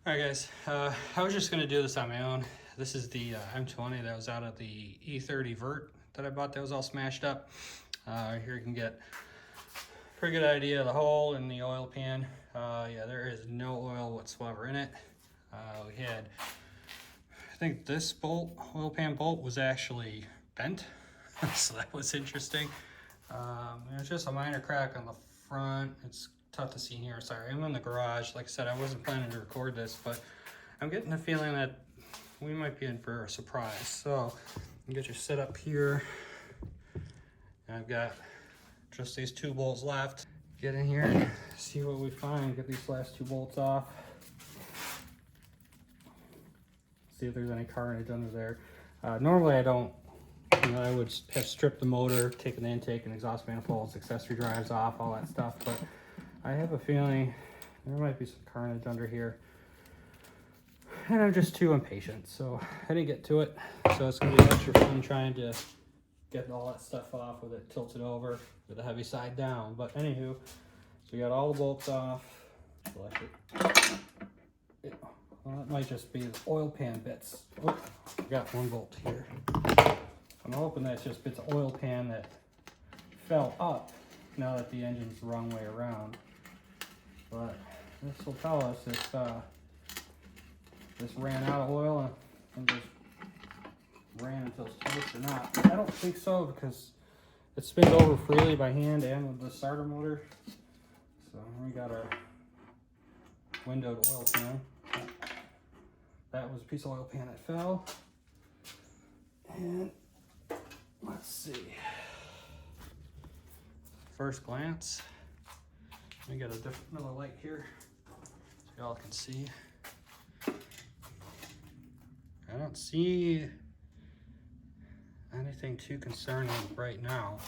Alright guys, I was just going to do this on my own. This is the M20 that was out of the E30 vert that I bought that was all smashed up. Here you can get a pretty good idea of the hole in the oil pan. Yeah, there is no oil whatsoever in it. We had, I think this bolt, oil pan bolt, was actually bent, so that was interesting. There's just a minor crack on the front. It's tough to see here. Sorry, I'm in the garage. Like I said, I wasn't planning to record this, but I'm getting the feeling that we might be in for a surprise. So you get your set up here. And I've got just these two bolts left. Get in here and see what we find. Get these last two bolts off. See if there's any carnage under there. Normally I don't. I would have stripped the motor, taken the intake and exhaust manifolds, accessory drives off, all that stuff, but I have a feeling there might be some carnage under here. And I'm just too impatient, so I didn't get to it. So it's gonna be extra fun trying to get all that stuff off with it tilted over with the heavy side down. But anywho, so we got all the bolts off. Select it. Well, that might just be the oil pan bits. Oh, I got one bolt here. I'm hoping that's just bits of oil pan that fell up now that the engine's the wrong way around. But this will tell us if this ran out of oil and just ran until it's toast or not. I don't think so because it spins over freely by hand and with the starter motor. So we got our windowed oil pan. That was a piece of oil pan that fell. And let's see. First glance, let me get another light here so y'all can see. I don't see anything too concerning right now.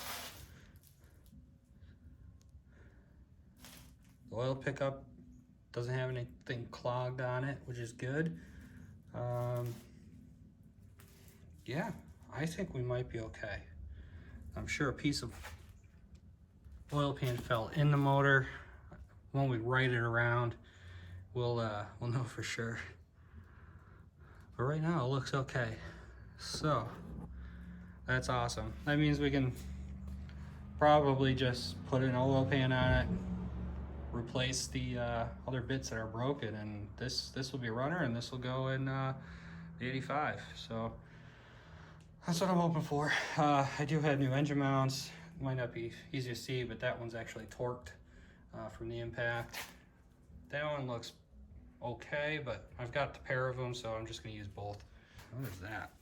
The oil pickup doesn't have anything clogged on it, which is good. Yeah, I think we might be okay. I'm sure a piece of oil pan fell in the motor. When we right it around, we'll know for sure. But right now it looks okay. So that's awesome. That means we can probably just put an oil pan on it, replace the other bits that are broken, and this will be a runner, and this will go in the 85. So that's what I'm hoping for. I do have new engine mounts. Might not be easy to see, but that one's actually torqued from the impact. That one looks okay, but I've got the pair of them, so I'm just going to use both. What is that?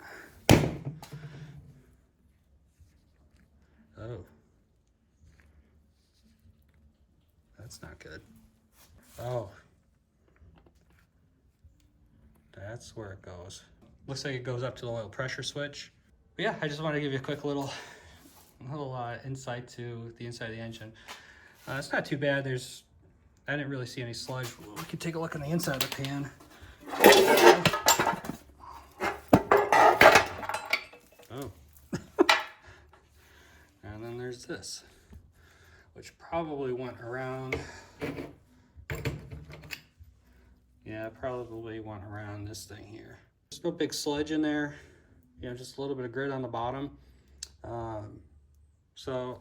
Oh. That's not good. Oh. That's where it goes. Looks like it goes up to the oil pressure switch. But yeah, I just want to give you a quick little insight to the inside of the engine. It's not too bad. I didn't really see any sludge. We can take a look on the inside of the pan. Oh. And then there's this, which probably went around. Yeah, probably went around this thing here. There's no big sludge in there. Just a little bit of grit on the bottom. So,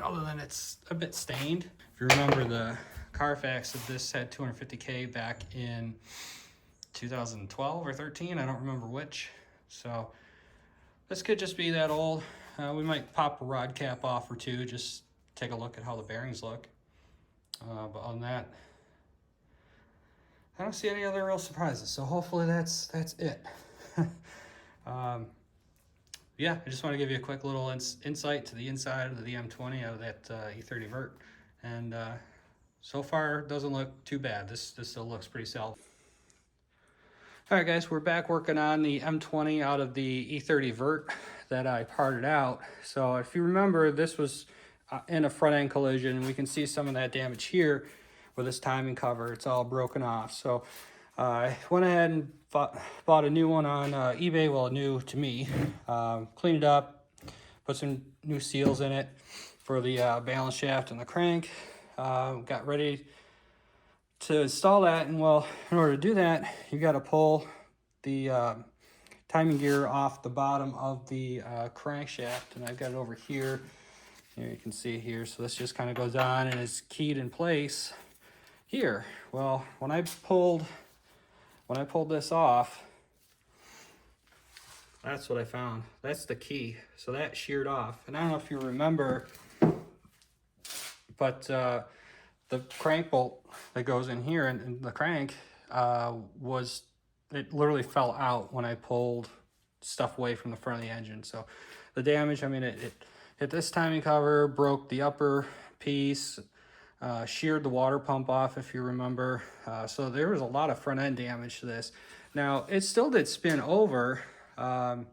other than it's a bit stained. If you remember, the Carfax of this had 250K back in 2012 or 13. I don't remember which. So this could just be that old. We might pop a rod cap off or two, just take a look at how the bearings look. But on that, I don't see any other real surprises. So hopefully that's it. Yeah, I just want to give you a quick little insight to the inside of the M20 out of that E30 vert, and so far it doesn't look too bad. This still looks pretty solid. All right, guys, we're back working on the M20 out of the E30 vert that I parted out. So if you remember, this was in a front end collision, and we can see some of that damage here with this timing cover. It's all broken off. So I went ahead and bought a new one on eBay, well, new to me. Cleaned it up, put some new seals in it for the balance shaft and the crank. Got ready to install that, and well, in order to do that, you got to pull the timing gear off the bottom of the crankshaft, and I've got it over here. Here you can see it here. So this just kind of goes on and is keyed in place here. Well, when I pulled this off, that's what I found. That's the key. So that sheared off, and I don't know if you remember, but the crank bolt that goes in here and the crank it literally fell out when I pulled stuff away from the front of the engine. So the damage, I mean, it hit this timing cover, broke the upper piece, sheared the water pump off, if you remember. So there was a lot of front end damage to this. Now, it still did spin over, and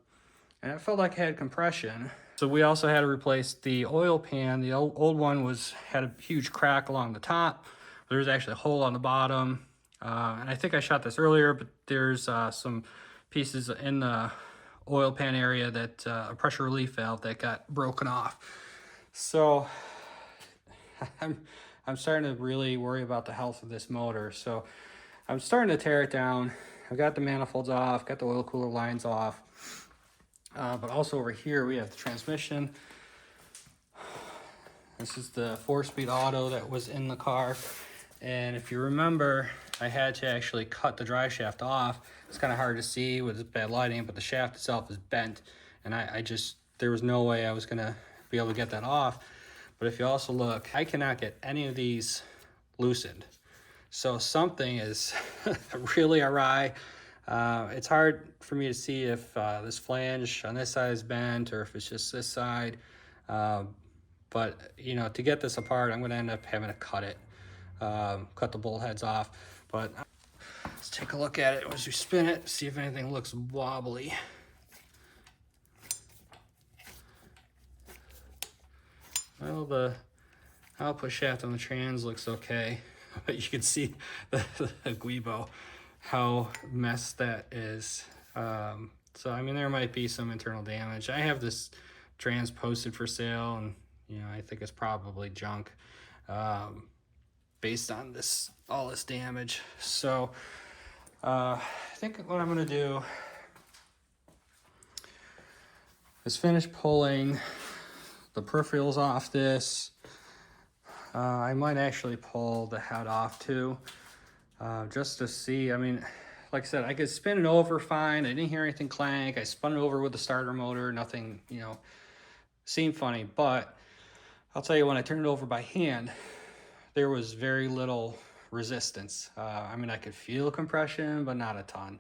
it felt like it had compression. So we also had to replace the oil pan. The old one had a huge crack along the top. There's actually a hole on the bottom. And I think I shot this earlier, but there's some pieces in the oil pan area that a pressure relief valve that got broken off. So I'm starting to really worry about the health of this motor. So I'm starting to tear it down. I've got the manifolds off, got the oil cooler lines off. But also over here, we have the transmission. This is the 4-speed auto that was in the car. And if you remember, I had to actually cut the drive shaft off. It's kind of hard to see with this bad lighting, but the shaft itself is bent. And there was no way I was gonna be able to get that off. But if you also look, I cannot get any of these loosened. So something is really awry. It's hard for me to see if this flange on this side is bent or if it's just this side. But, you know, to get this apart, I'm going to end up having to cut it, cut the bolt heads off. But let's take a look at it as we spin it, see if anything looks wobbly. Well, the output shaft on the trans looks okay, but you can see the guibo, how messed that is. So I mean, there might be some internal damage. I have this trans posted for sale, and you know, I think it's probably junk based on all this damage. So I think what I'm gonna do is finish pulling the peripherals off this. I might actually pull the head off too. Just to see. I mean, like I said, I could spin it over fine. I didn't hear anything clank. I spun it over with the starter motor. Nothing, you know, seemed funny. But I'll tell you, when I turned it over by hand, there was very little resistance. I mean, I could feel compression, but not a ton.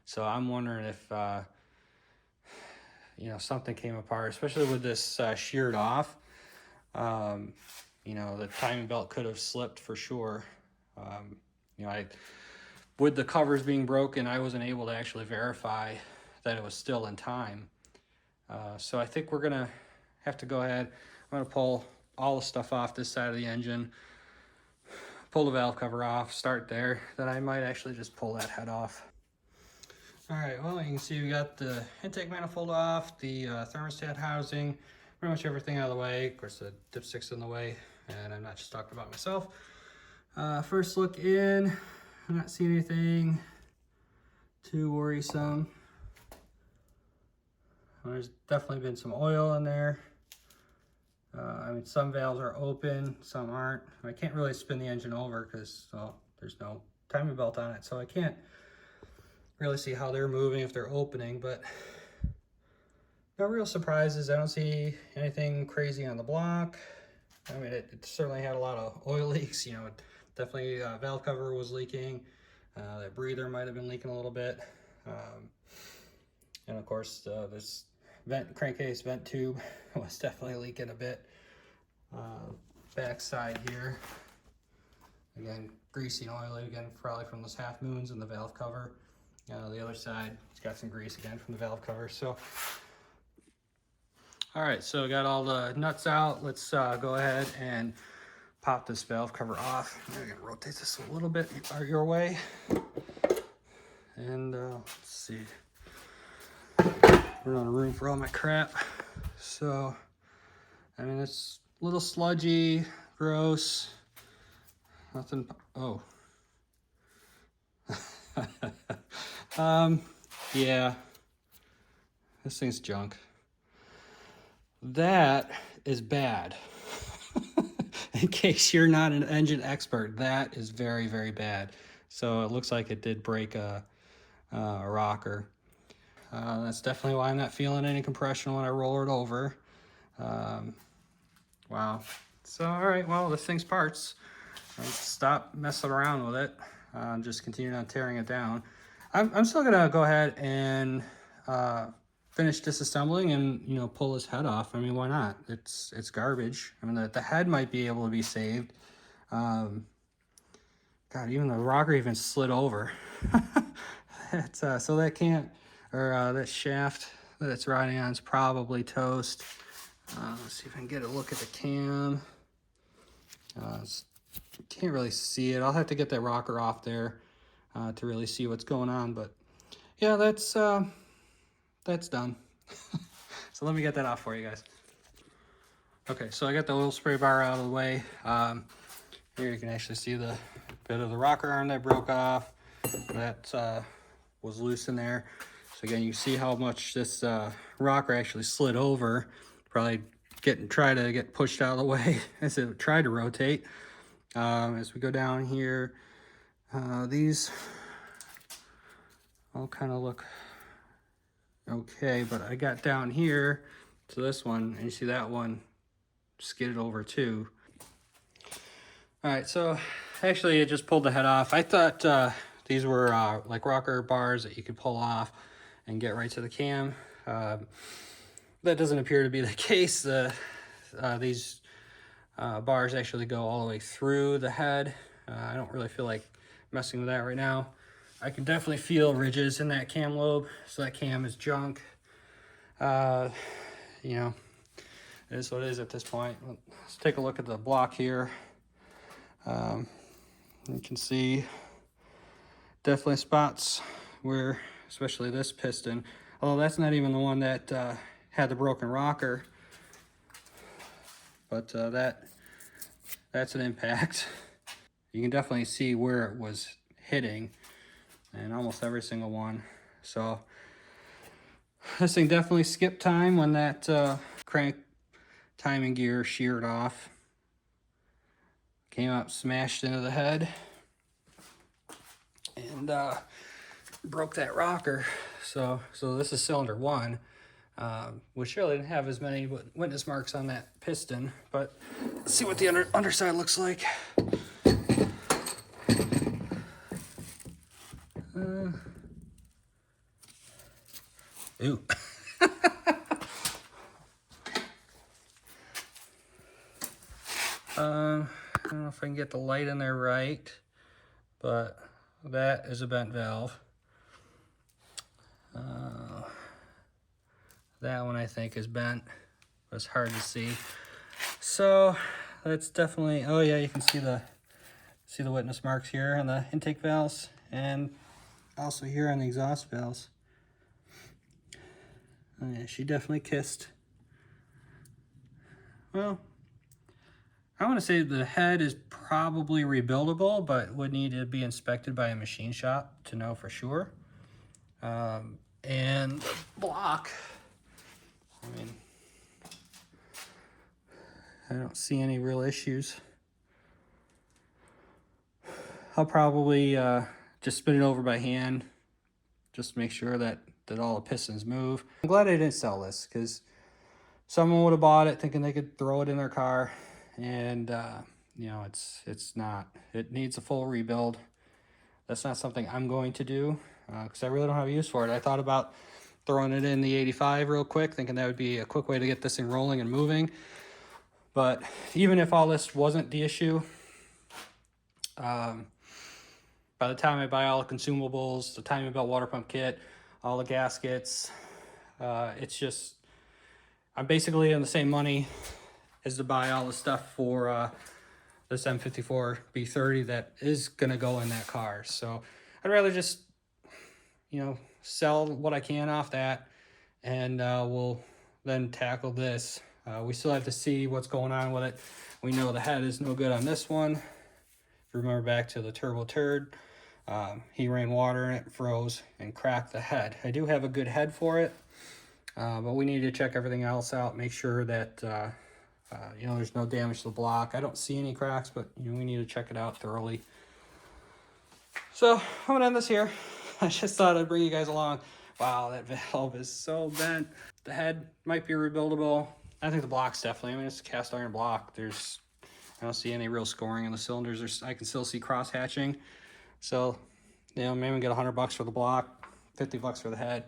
So I'm wondering if, you know, something came apart, especially with this sheared off. You know, the timing belt could have slipped for sure. You know, with the covers being broken, I wasn't able to actually verify that it was still in time. So I think we're gonna have to go ahead. I'm gonna pull all the stuff off this side of the engine, pull the valve cover off, start there. Then I might actually just pull that head off. All right, well, you can see we got the intake manifold off, the thermostat housing, pretty much everything out of the way. Of course, the dipstick's in the way, and I'm not just talking about myself. First look in, I'm not seeing anything too worrisome. There's definitely been some oil in there. I mean, some valves are open, some aren't. I can't really spin the engine over because, well, there's no timing belt on it, so I can't really see how they're moving if they're opening, but no real surprises. I don't see anything crazy on the block. I mean, it certainly had a lot of oil leaks, you know. Definitely valve cover was leaking. That breather might have been leaking a little bit. And of course, this crankcase vent tube was definitely leaking a bit. Back side here, again, greasy and oily again, probably from those half moons in the valve cover. The other side, it's got some grease again from the valve cover. So, all right, so got all the nuts out. Let's go ahead and pop this valve cover off. I'm gonna rotate this a little bit your way. And let's see. We're out of room for all my crap. So, I mean, it's a little sludgy, gross. Nothing, oh, Yeah, this thing's junk. That is bad. In case you're not an engine expert, that is very, very bad. So it looks like it did break a rocker. That's definitely why I'm not feeling any compression when I roll it over. Wow. So, all right, well, this thing's parts. Let's stop messing around with it. Just continue on tearing it down. I'm still gonna go ahead and finish disassembling and, you know, pull his head off. I mean, why not? It's garbage. I mean, the head might be able to be saved. God, even the rocker even slid over. It's, so that can't, or that shaft that it's riding on is probably toast. Let's see if I can get a look at the cam. Can't really see it. I'll have to get that rocker off there to really see what's going on. But yeah, that's done. So let me get that off for you guys. Okay, so I got the oil spray bar out of the way. Here you can actually see the bit of the rocker arm that broke off. That was loose in there. So again, you see how much this rocker actually slid over. Probably try to get pushed out of the way as it tried to rotate. As we go down here, these all kind of look okay, but I got down here to this one, and you see that one skidded over too. All right, so actually it just pulled the head off. I thought these were like rocker bars that you could pull off and get right to the cam. That doesn't appear to be the case. These bars actually go all the way through the head. I don't really feel like messing with that right now. I can definitely feel ridges in that cam lobe, so that cam is junk. You know, it is what it is at this point. Let's take a look at the block here. You can see definitely spots where, especially this piston, although that's not even the one that had the broken rocker, but that's an impact. You can definitely see where it was hitting, and almost every single one. So this thing definitely skipped time when that crank timing gear sheared off. Came up, smashed into the head, and broke that rocker. So this is cylinder one, which really didn't have as many witness marks on that piston, but let's see what the underside looks like. Ooh. I don't know if I can get the light in there right, but that is a bent valve. That one I think is bent, but it's hard to see. So that's definitely, oh yeah, you can see the witness marks here on the intake valves, and also here on the exhaust valves. Oh yeah, she definitely kissed. Well, I want to say the head is probably rebuildable, but would need to be inspected by a machine shop to know for sure. And the block, I mean, I don't see any real issues. I'll probably just spin it over by hand, just to make sure that all the pistons move. I'm glad I didn't sell this, because someone would have bought it thinking they could throw it in their car, and you know, it's not. It needs a full rebuild. That's not something I'm going to do, because I really don't have a use for it. I thought about throwing it in the 85 real quick, thinking that would be a quick way to get this thing rolling and moving. But even if all this wasn't the issue, by the time I buy all the consumables, the timing belt water pump kit, all the gaskets, it's just, I'm basically in the same money as to buy all the stuff for this M54 B30 that is gonna go in that car. So I'd rather just, you know, sell what I can off that, and we'll then tackle this. We still have to see what's going on with it. We know the head is no good on this one. If you remember back to the turbo turd, He ran water in it, froze, and cracked the head. I do have a good head for it, but we need to check everything else out, make sure that you know, there's no damage to the block. I don't see any cracks, but you know, we need to check it out thoroughly. So I'm gonna end this here. I just thought I'd bring you guys along. Wow, that valve is so bent. The head might be rebuildable. I think the block's definitely, I mean, it's a cast iron block. I don't see any real scoring in the cylinders. I can still see cross hatching. So, you know, maybe we get $100 for the block, $50 for the head.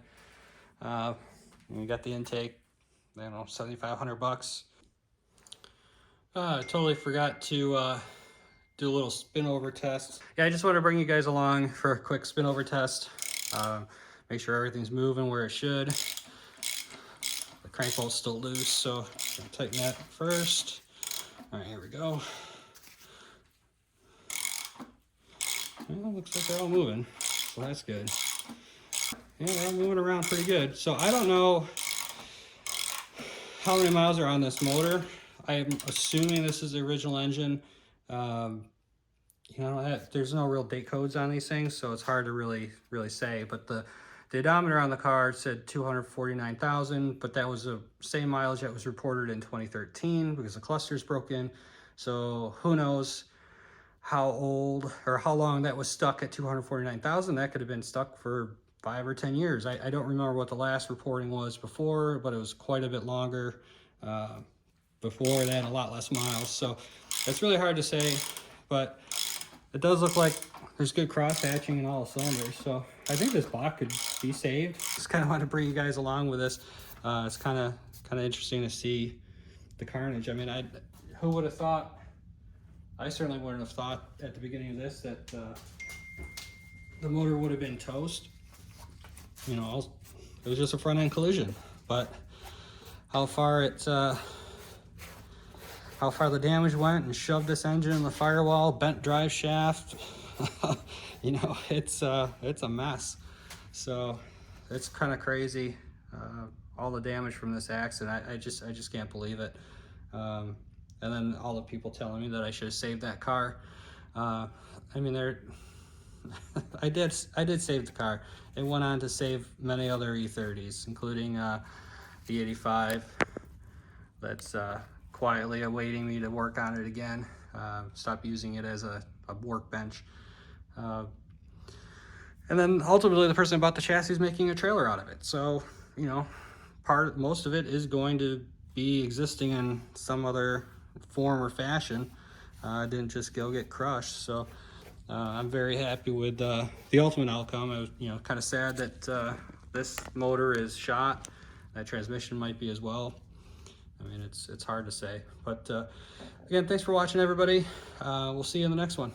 We got the intake, I don't know, $7,500. I totally forgot to do a little spin over test. Yeah, I just want to bring you guys along for a quick spin over test. Make sure everything's moving where it should. The crank bolt's still loose, so I'm gonna tighten that first. All right, here we go. Well, looks like they're all moving, so that's good. Yeah, they're all moving around pretty good. So I don't know how many miles are on this motor. I'm assuming this is the original engine. You know, there's no real date codes on these things, so it's hard to really say. But the odometer on the car said 249,000, but that was the same mileage that was reported in 2013 because the cluster's broken. So who knows how old or how long that was stuck at 249,000. That could have been stuck for 5 or 10 years. I don't remember what the last reporting was before, but it was quite a bit longer. Before that, a lot less miles. So it's really hard to say, but it does look like there's good cross hatching in all the cylinders. So I think this block could be saved. Just kind of want to bring you guys along with this. It's kind of interesting to see the carnage. I mean, who would have thought? I certainly wouldn't have thought at the beginning of this that the motor would have been toast. You know, it was just a front end collision, but how far the damage went and shoved this engine in the firewall, bent drive shaft, you know, it's a mess. So it's kind of crazy, all the damage from this accident. I just can't believe it. And then all the people telling me that I should have saved that car. I mean, I did save the car. It went on to save many other E30s, including the E85. That's quietly awaiting me to work on it again. Stop using it as a workbench. And then ultimately the person who bought the chassis is making a trailer out of it. So, you know, most of it is going to be existing in some other form or fashion. Didn't just go get crushed. So I'm very happy with the ultimate outcome. I was, you know, kind of sad that this motor is shot. That transmission might be as well. I mean, it's hard to say. But again, thanks for watching, everybody. We'll see you in the next one.